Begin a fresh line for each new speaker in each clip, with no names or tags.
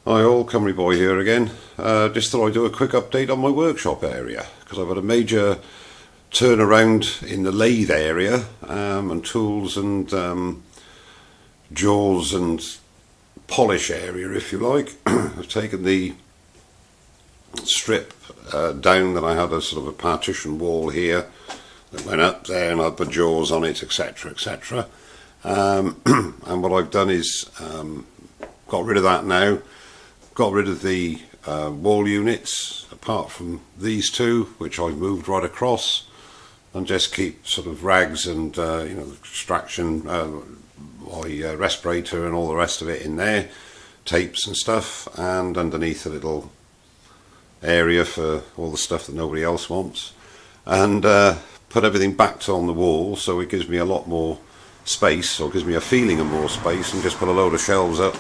Hi all, Cymru Boy here again. Just thought I'd do a quick update on my workshop area because I've had a major turnaround in the lathe area and tools and jaws and polish area, if you like. I've taken the strip down that I had a sort of a partition wall here that went up there, and I put jaws on it, etc, etc. And what I've done is got rid of that now. Got rid of the wall units, apart from these two, which I've moved right across, and just keep sort of rags and extraction, my respirator and all the rest of it in there, tapes and stuff, and underneath a little area for all the stuff that nobody else wants, and put everything back on the wall, so it gives me a lot more space, or gives me a feeling of more space, and just put a load of shelves up.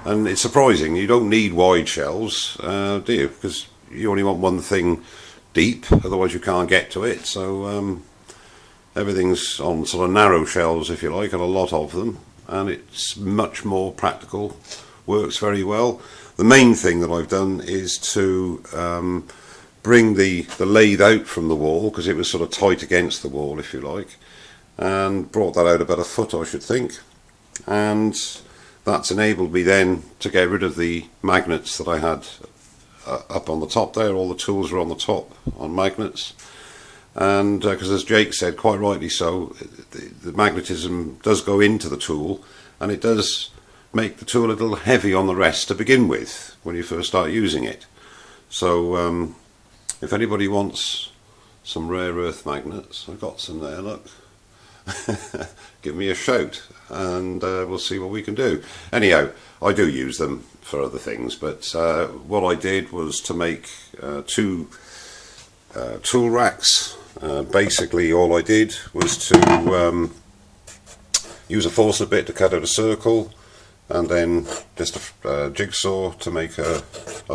And it's surprising, you don't need wide shelves, do you? Because you only want one thing deep, otherwise you can't get to it. So everything's on sort of narrow shelves, if you like, and a lot of them, and it's much more practical, works very well. The main thing that I've done is to bring the lathe out from the wall, because it was sort of tight against the wall, if you like, and brought that out about a foot, I should think, and that's enabled me then to get rid of the magnets that I had up on the top there. All the tools are on the top on magnets, and because as Jake said, quite rightly so, the magnetism does go into the tool, and it does make the tool a little heavy on the rest to begin with when you first start using it. So if anybody wants some rare earth magnets, I've got some there, look. Give me a shout, and we'll see what we can do. Anyhow, I do use them for other things, but what I did was to make two tool racks. Basically all I did was to use a Forstner bit to cut out a circle, and then just a jigsaw to make a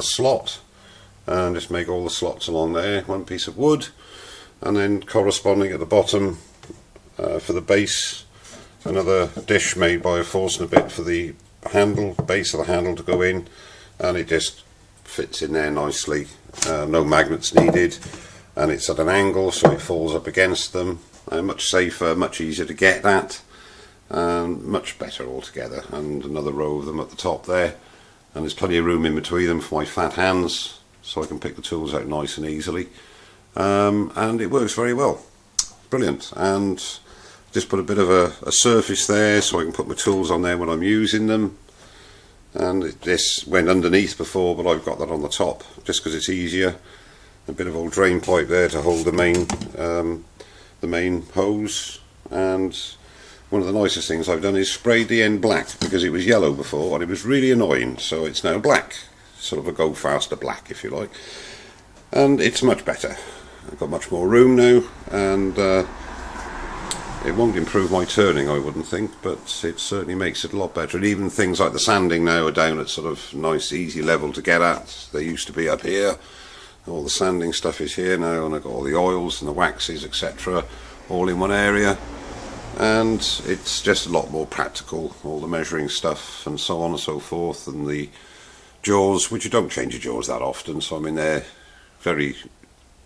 slot, and just make all the slots along there, one piece of wood, and then corresponding at the bottom for the base, another dish made by a Forstner bit for the handle, base of the handle to go in, and it just fits in there nicely. No magnets needed, and it's at an angle so it falls up against them. Much safer, much easier to get at, and much better altogether. And another row of them at the top there, and there's plenty of room in between them for my fat hands, so I can pick the tools out nice and easily, and it works very well. Brilliant. And just put a bit of a surface there so I can put my tools on there when I'm using them, and this went underneath before, but I've got that on the top just because it's easier. A bit of old drain pipe there to hold the main hose, and one of the nicest things I've done is sprayed the end black, because it was yellow before and it was really annoying, so it's now black, sort of a go faster black, if you like, and it's much better. I've got much more room now, and it won't improve my turning, I wouldn't think, but it certainly makes it a lot better. And even things like the sanding now are down at sort of nice easy level to get at. They used to be up here. All the sanding stuff is here now, and I've got all the oils and the waxes, etc., all in one area, and it's just a lot more practical, all the measuring stuff and so on and so forth, and the jaws, which you don't change your jaws that often, so I mean they're very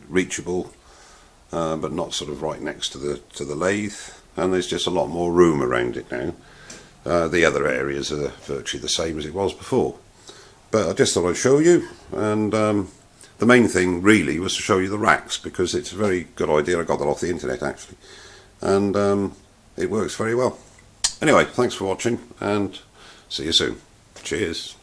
reachable, but not sort of right next to the lathe, and there's just a lot more room around it now. The other areas are virtually the same as it was before, but I just thought I'd show you, and the main thing really was to show you the racks, because it's a very good idea. I got that off the internet actually, and it works very well. Anyway, thanks for watching, and see you soon. Cheers.